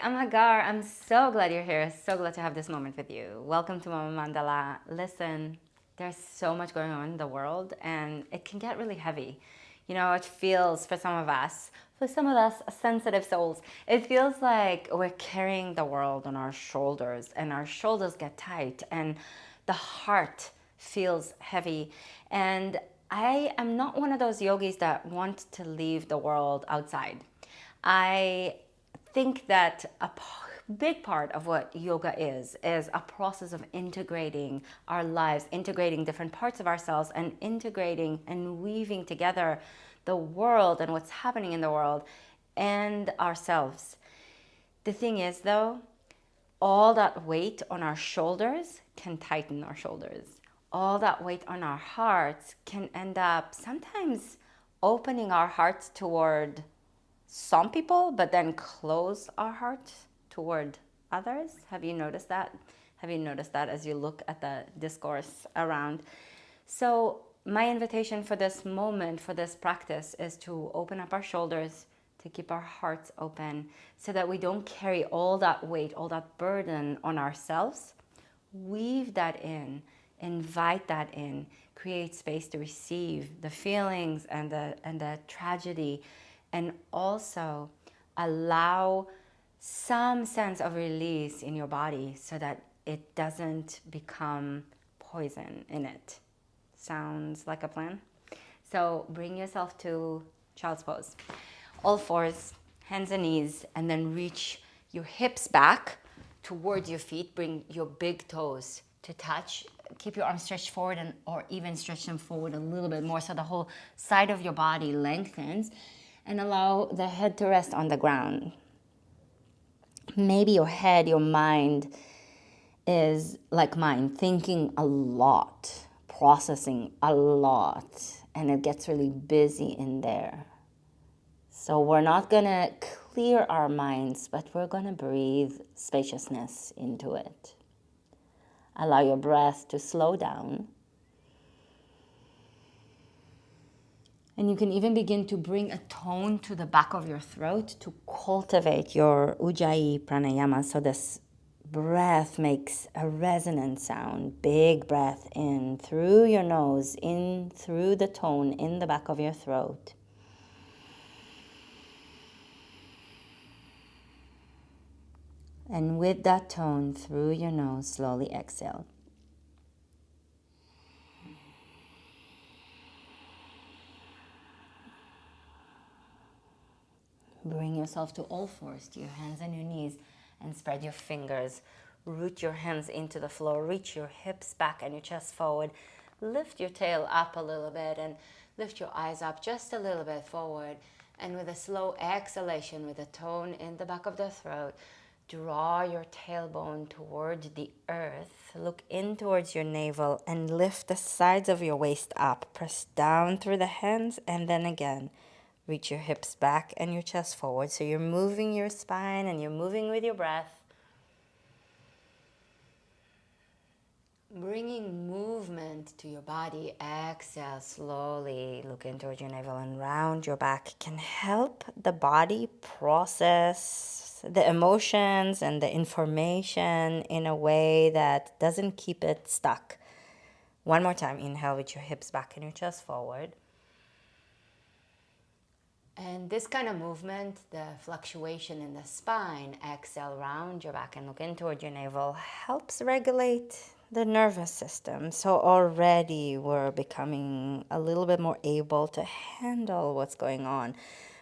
I'm Agar. I'm so glad you're here. So glad to have this moment with you. Welcome to Mama Mandala. Listen, there's so much going on in the world and it can get really heavy. You know, it feels for some of us sensitive souls, it feels like we're carrying the world on our shoulders and our shoulders get tight and the heart feels heavy. And I am not one of those yogis that want to leave the world outside. I think that a big part of what yoga is a process of integrating our lives, integrating different parts of ourselves, and integrating and weaving together the world and what's happening in the world and ourselves. The thing is, though, all that weight on our shoulders can tighten our shoulders. All that weight on our hearts can end up sometimes opening our hearts toward some people, but then close our heart toward others. Have you noticed that? Have you noticed that as you look at the discourse around? So, my invitation for this moment, for this practice, is to open up our shoulders, to keep our hearts open, so that we don't carry all that weight, all that burden on ourselves. Weave that in, invite that in, create space to receive the feelings and the tragedy, and also allow some sense of release in your body so that it doesn't become poison in it. Sounds like a plan? So bring yourself to child's pose. All fours, hands and knees, and then reach your hips back towards your feet. Bring your big toes to touch. Keep your arms stretched forward or even stretch them forward a little bit more so the whole side of your body lengthens. And allow the head to rest on the ground. Maybe your head, your mind is like mine, thinking a lot, processing a lot, and it gets really busy in there. So we're not going to clear our minds, but we're going to breathe spaciousness into it. Allow your breath to slow down. And you can even begin to bring a tone to the back of your throat to cultivate your Ujjayi pranayama. So this breath makes a resonant sound. Big breath in through your nose, in through the tone in the back of your throat. And with that tone through your nose, slowly exhale. Bring yourself to all fours, to your hands and your knees, and spread your fingers. Root your hands into the floor. Reach your hips back and your chest forward. Lift your tail up a little bit and lift your eyes up just a little bit forward. And with a slow exhalation, with a tone in the back of the throat, draw your tailbone towards the earth. Look in towards your navel and lift the sides of your waist up. Press down through the hands and then again. Reach your hips back and your chest forward. So you're moving your spine and you're moving with your breath. Bringing movement to your body. Exhale slowly. Look in towards your navel and round your back. Can help the body process the emotions and the information in a way that doesn't keep it stuck. One more time. Inhale with your hips back and your chest forward. And this kind of movement, the fluctuation in the spine, exhale, round your back and look in toward your navel, helps regulate the nervous system. So already we're becoming a little bit more able to handle what's going on.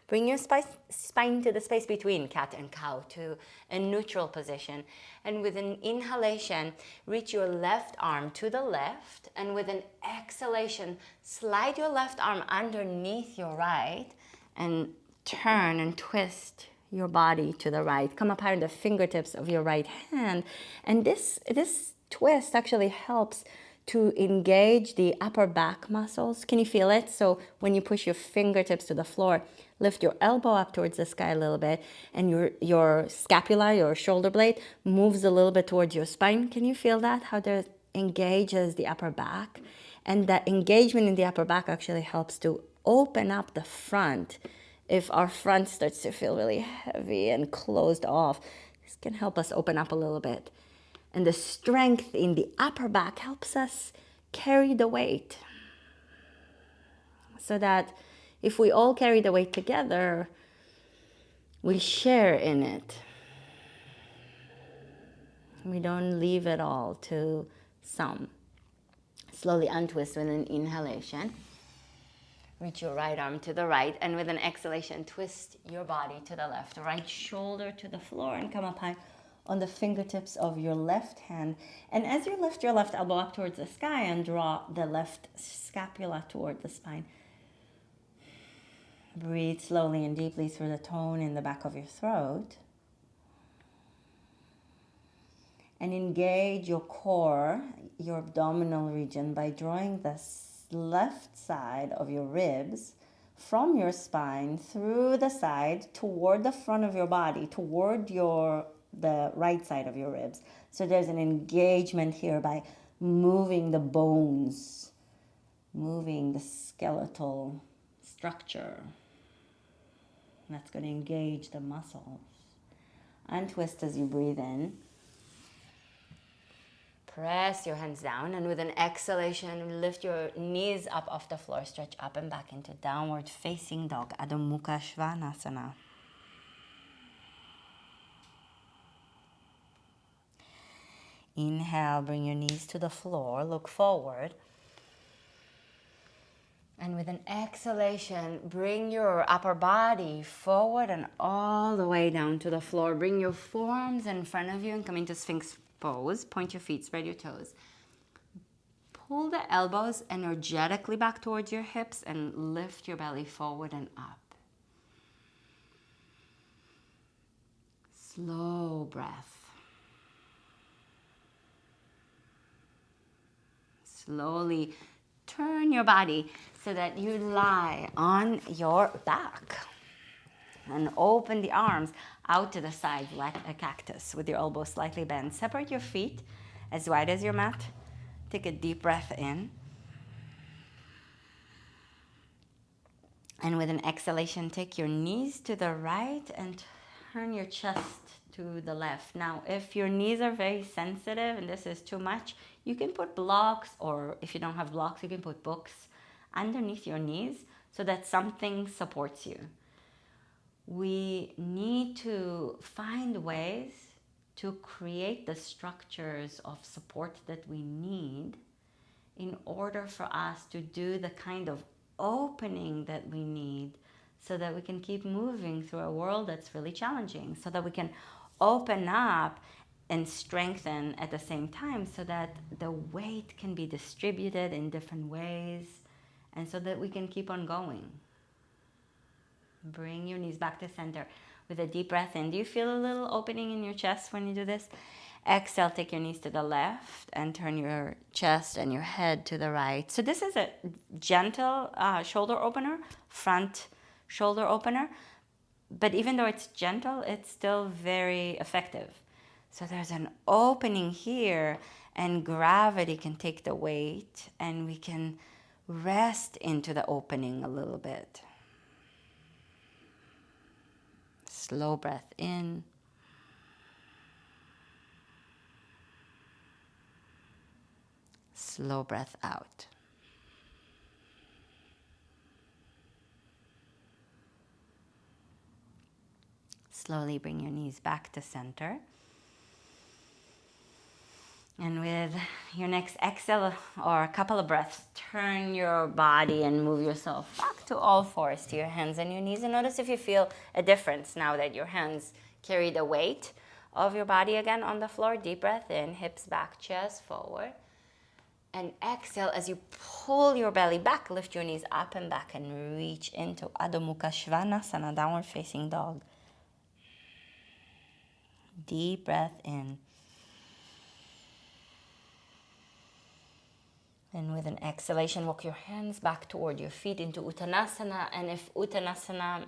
Bring your spine to the space between cat and cow, to a neutral position. And with an inhalation, reach your left arm to the left. And with an exhalation, slide your left arm underneath your right. And turn and twist your body to the right. Come up higher on the fingertips of your right hand. And this twist actually helps to engage the upper back muscles. Can you feel it? So when you push your fingertips to the floor, lift your elbow up towards the sky a little bit, and your scapula, your shoulder blade, moves a little bit towards your spine. Can you feel that? How that engages the upper back? And that engagement in the upper back actually helps to open up the front. If our front starts to feel really heavy and closed off, This can help us open up a little bit. And the strength in the upper back helps us carry the weight. So that if we all carry the weight together, we share in it. We don't leave it all to some. Slowly untwist with an inhalation. Reach your right arm to the right, and with an exhalation, twist your body to the left. Right shoulder to the floor and come up high on the fingertips of your left hand. And as you lift your left elbow up towards the sky and draw the left scapula toward the spine, breathe slowly and deeply through the tone in the back of your throat. And engage your core, your abdominal region, by drawing the left side of your ribs from your spine through the side toward the front of your body, toward the right side of your ribs. So there's an engagement here by moving the bones, moving the skeletal structure. That's going to engage the muscles. Untwist as you breathe in. Press your hands down, and with an exhalation, lift your knees up off the floor. Stretch up and back into downward facing dog, Adho Mukha Svanasana. Inhale, bring your knees to the floor, look forward. And with an exhalation, bring your upper body forward and all the way down to the floor. Bring your forearms in front of you and come into Sphinx pose. Point your feet, spread your toes. Pull the elbows energetically back towards your hips and lift your belly forward and up. Slow breath. Slowly turn your body so that you lie on your back. And open the arms out to the side like a cactus with your elbows slightly bent. Separate your feet as wide as your mat. Take a deep breath in. And with an exhalation, take your knees to the right and turn your chest to the left. Now, if your knees are very sensitive and this is too much, you can put blocks, or if you don't have blocks, you can put books underneath your knees so that something supports you. We need to find ways to create the structures of support that we need in order for us to do the kind of opening that we need so that we can keep moving through a world that's really challenging, so that we can open up and strengthen at the same time, so that the weight can be distributed in different ways and so that we can keep on going. Bring your knees back to center with a deep breath in. Do you feel a little opening in your chest when you do this? Exhale, take your knees to the left and turn your chest and your head to the right. So this is a gentle shoulder opener, front shoulder opener. But even though it's gentle, it's still very effective. So there's an opening here, and gravity can take the weight, and we can rest into the opening a little bit. Slow breath in. Slow breath out. Slowly bring your knees back to center. And with your next exhale or a couple of breaths, turn your body and move yourself back to all fours, to your hands and your knees. And notice if you feel a difference now that your hands carry the weight of your body again on the floor. Deep breath in, hips back, chest forward. And exhale as you pull your belly back, lift your knees up and back and reach into Adho Mukha Svanasana, downward facing dog. Deep breath in. And with an exhalation, walk your hands back toward your feet into Uttanasana. And if Uttanasana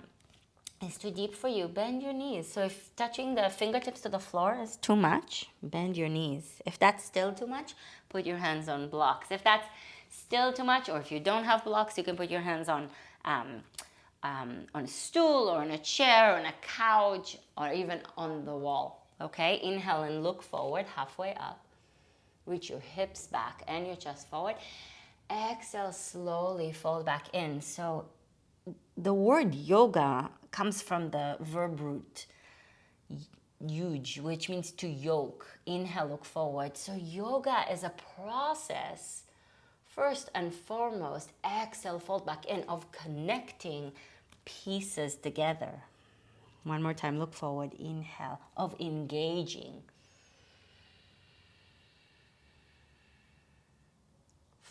is too deep for you, bend your knees. So if touching the fingertips to the floor is too much, bend your knees. If that's still too much, put your hands on blocks. If that's still too much, or if you don't have blocks, you can put your hands on a stool or on a chair or on a couch or even on the wall. Okay, inhale and look forward, halfway up. Reach your hips back and your chest forward. Exhale, slowly fold back in. So the word yoga comes from the verb root huge, which means to yoke. Inhale, look forward. So yoga is a process, first and foremost, exhale, fold back in, of connecting pieces together. One more time, look forward, inhale, of engaging.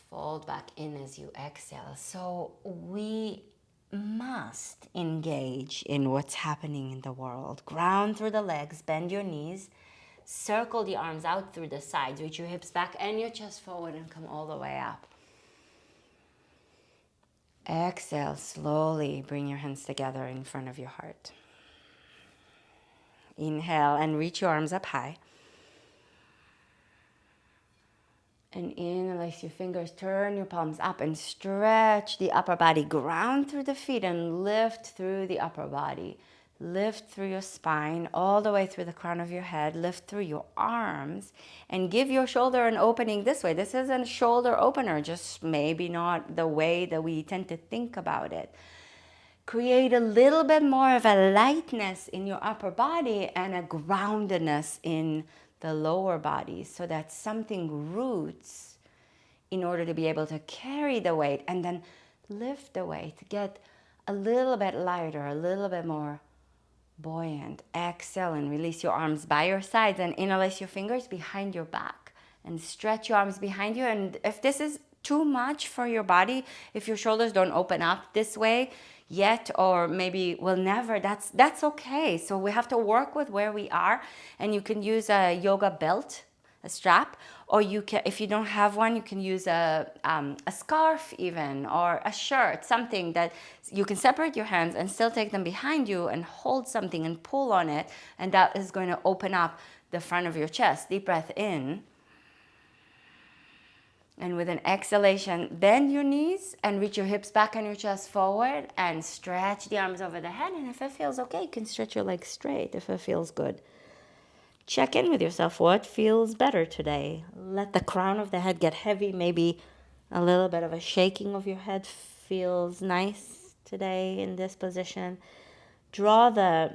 Fold back in as you exhale. So we must engage in what's happening in the world. Ground through the legs, bend your knees, circle the arms out through the sides, reach your hips back and your chest forward and come all the way up. Exhale, slowly bring your hands together in front of your heart. Inhale and reach your arms up high. And interlace your fingers, turn your palms up and stretch the upper body. Ground through the feet and lift through the upper body. Lift through your spine, all the way through the crown of your head. Lift through your arms and give your shoulder an opening this way. This is a shoulder opener, just maybe not the way that we tend to think about it. Create a little bit more of a lightness in your upper body and a groundedness in the lower body, so that something roots in order to be able to carry the weight and then lift the weight, get a little bit lighter, a little bit more buoyant. Exhale and release your arms by your sides and interlace your fingers behind your back and stretch your arms behind you. And if this is too much for your body, if your shoulders don't open up this way yet, or maybe will never, that's okay. So we have to work with where we are, and you can use a yoga belt, a strap, or you can, if you don't have one, you can use a scarf even, or a shirt, something that you can separate your hands and still take them behind you and hold something and pull on it, and that is going to open up the front of your chest. Deep breath in. And with an exhalation, bend your knees and reach your hips back and your chest forward and stretch the arms over the head. And if it feels okay, you can stretch your legs straight if it feels good. Check in with yourself. What feels better today? Let the crown of the head get heavy. Maybe a little bit of a shaking of your head feels nice today in this position. Draw the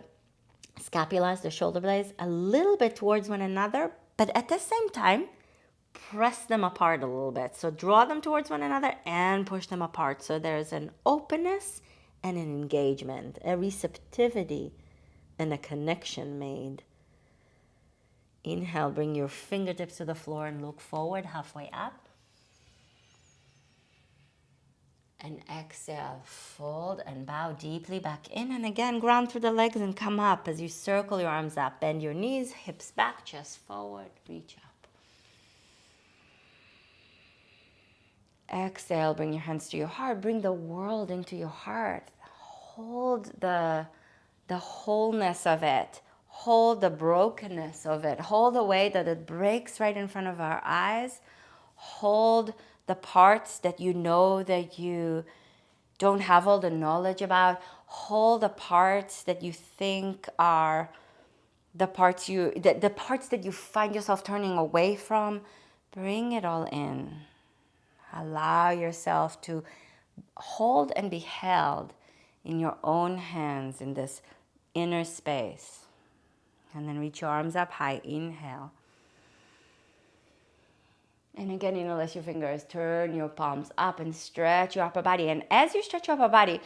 scapulas, the shoulder blades, a little bit towards one another, but at the same time, press them apart a little bit. So draw them towards one another and push them apart. So there's an openness and an engagement, a receptivity and a connection made. Inhale, bring your fingertips to the floor and look forward, halfway up. And exhale, fold and bow deeply back in. And again, ground through the legs and come up as you circle your arms up. Bend your knees, hips back, chest forward, reach up. Exhale, bring your hands to your heart. Bring the world into your heart. Hold the wholeness of it. Hold the brokenness of it. Hold the way that it breaks right in front of our eyes. Hold the parts that you know that you don't have all the knowledge about. Hold the parts that you think are the parts the parts that you find yourself turning away from. Bring it all in. Allow yourself to hold and be held in your own hands in this inner space. And then reach your arms up high. Inhale. And again, interlace your fingers. Turn your palms up and stretch your upper body. And as you stretch your upper body,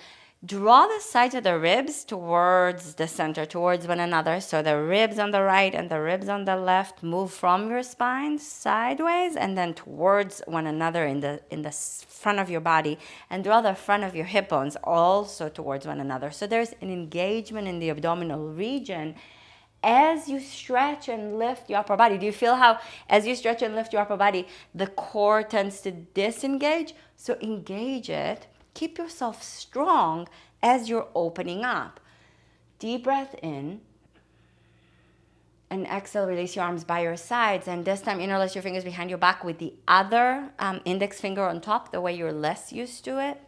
draw the sides of the ribs towards the center, towards one another. So the ribs on the right and the ribs on the left move from your spine sideways and then towards one another in the front of your body. And draw the front of your hip bones also towards one another. So there's an engagement in the abdominal region as you stretch and lift your upper body. Do you feel how as you stretch and lift your upper body, the core tends to disengage? So engage it. Keep yourself strong as you're opening up. Deep breath in. And exhale, release your arms by your sides. And this time, interlace your fingers behind your back with the other index finger on top, the way you're less used to it.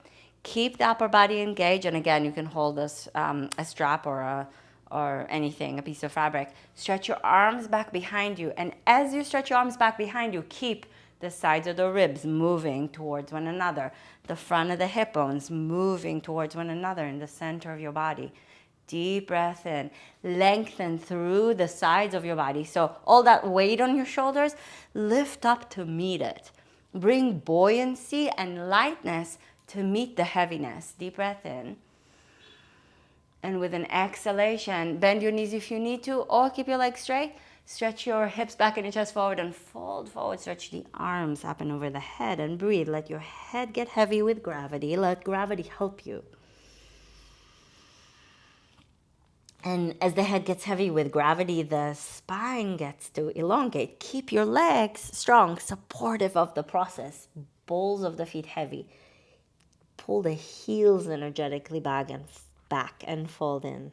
Keep the upper body engaged. And again, you can hold this, a strap or or anything, a piece of fabric. Stretch your arms back behind you. And as you stretch your arms back behind you, keep the sides of the ribs moving towards one another. The front of the hip bones moving towards one another in the center of your body. Deep breath in. Lengthen through the sides of your body. So all that weight on your shoulders, lift up to meet it. Bring buoyancy and lightness to meet the heaviness. Deep breath in. And with an exhalation, bend your knees if you need to, or keep your legs straight. Stretch your hips back and your chest forward and fold forward. Stretch the arms up and over the head and breathe. Let your head get heavy with gravity. Let gravity help you. And as the head gets heavy with gravity, the spine gets to elongate. Keep your legs strong, supportive of the process. Balls of the feet heavy. Pull the heels energetically back and fold in.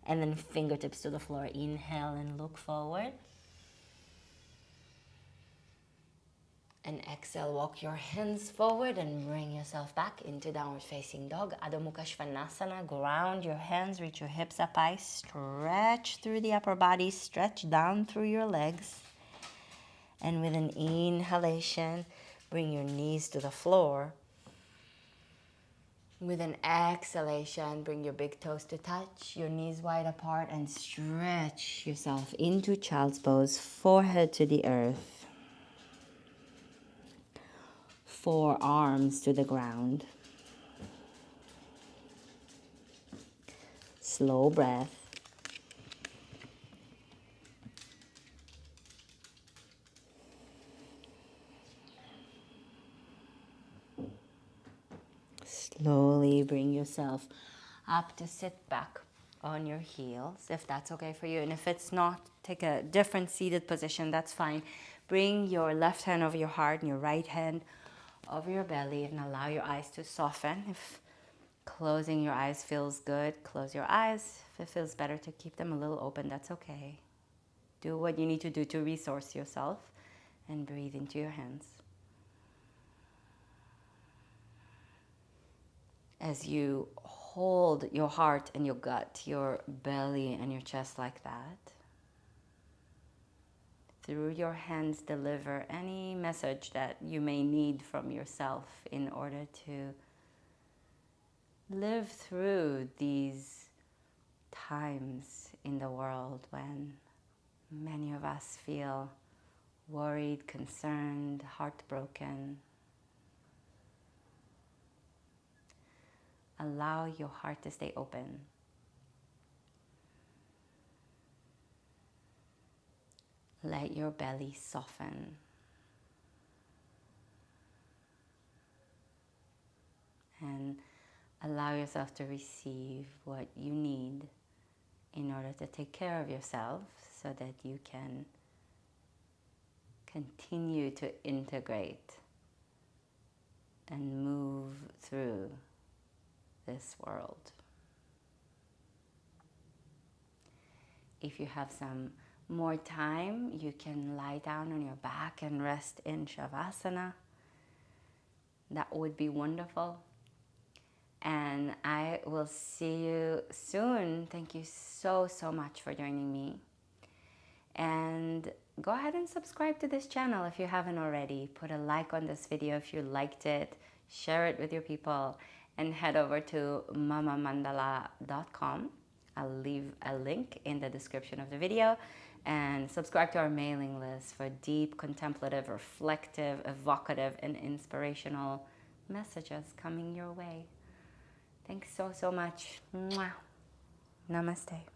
And then fingertips to the floor. Inhale and look forward. And exhale, walk your hands forward and bring yourself back into downward facing dog. Adho Mukha Svanasana. Ground your hands, reach your hips up high. Stretch through the upper body. Stretch down through your legs. And with an inhalation, bring your knees to the floor. With an exhalation, bring your big toes to touch, your knees wide apart, and stretch yourself into child's pose, forehead to the earth. Forearms to the ground. Slow breath. Slowly bring yourself up to sit back on your heels, if that's okay for you. And if it's not, take a different seated position, that's fine. Bring your left hand over your heart and your right hand over your belly and allow your eyes to soften. If closing your eyes feels good, close your eyes. If it feels better to keep them a little open, that's okay. Do what you need to do to resource yourself and breathe into your hands. As you hold your heart and your gut, your belly and your chest like that, through your hands deliver any message that you may need from yourself in order to live through these times in the world when many of us feel worried, concerned, heartbroken. Allow your heart to stay open. Let your belly soften. And allow yourself to receive what you need in order to take care of yourself so that you can continue to integrate and move through this world. If you have some more time, you can lie down on your back and rest in Shavasana. That would be wonderful. And I will see you soon. Thank you so much for joining me. And go ahead and subscribe to this channel if you haven't already. Put a like on this video if you liked it. Share it with your people. And head over to mamamandala.com. I'll leave a link in the description of the video. And subscribe to our mailing list for deep, contemplative, reflective, evocative, and inspirational messages coming your way. Thanks so much. Mwah. Namaste.